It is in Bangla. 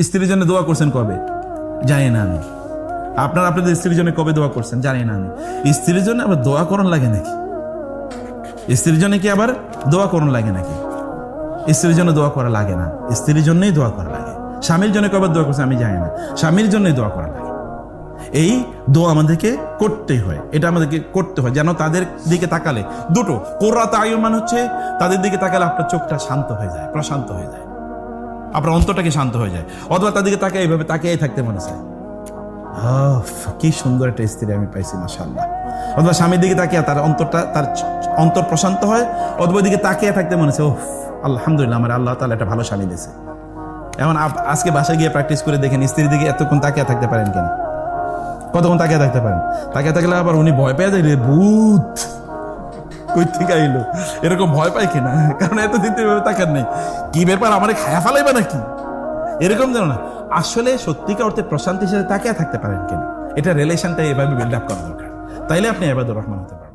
স্ত্রীর জন্য দোয়া করছেন কবে? জানি না আমি। আপনারা আপনাদের স্ত্রীর জন্য কবে দোয়া করছেন? জানি না আমি। স্ত্রীর জন্য আবার দোয়া করণ লাগে নাকি? স্ত্রীর জন্য কি আবার দোয়া করণ লাগে নাকি? স্ত্রীর জন্য দোয়া করা লাগে না, স্ত্রীর জন্যই দোয়া করা লাগে। স্বামীর জন্য কবে দোয়া করছে আমি জানি না, স্বামীর জন্যই দোয়া করা লাগে। এই দোয়া আমাদেরকে করতেই হয়, এটা আমাদেরকে করতে হয়, যেন তাদের দিকে তাকালে দুটো কুররাত আয়ুন মানে হচ্ছে তাদের দিকে তাকালে আপনার চোখটা শান্ত হয়ে যায়, প্রশান্ত হয়ে যায়, আপনার অন্তরটাকে শান্ত হয়ে যায়। অথবা তার দিকে তাকিয়ে এইভাবে তাকিয়েই থাকতে মনে চায়, কি সুন্দর একটা স্ত্রী আমি পাইছি মাশাআল্লাহ। অথবা স্বামীর দিকে তাকিয়ে তার অন্তর প্রশান্ত হয়, অথবা দিকে তাকিয়ে থাকতে মনে চায়, ওহ আলহামদুলিল্লাহ আমার আল্লাহ তাআলা একটা ভালো স্বামী দিয়েছে। এমন আজকে বাসায় গিয়ে প্র্যাকটিস করে দেখেন, স্ত্রীর দিকে এতক্ষণ তাকিয়ে থাকতে পারেন কেন? কতক্ষণ তাকিয়ে থাকতে পারেন? তাকিয়ে থাকলে আবার উনি ভয় পেয়ে যায়, রে ভূত কই থেকে আইলো, এরকম ভয় পায় কিনা, কারণ এতদিন তো এভাবে তাকান নেই, কি ব্যাপার আমারে খায়া ফেলাইবা নাকি, এরকম যেন না। আসলে সত্যিকার অর্থে প্রশান্তির সাথে তাকিয়ে থাকতে পারেন কিনা, এটা রিলেশনটা এভাবে বিল্ড আপ করা দরকার, তাইলে আপনি ইবাদুর রহমান হতে পারেন।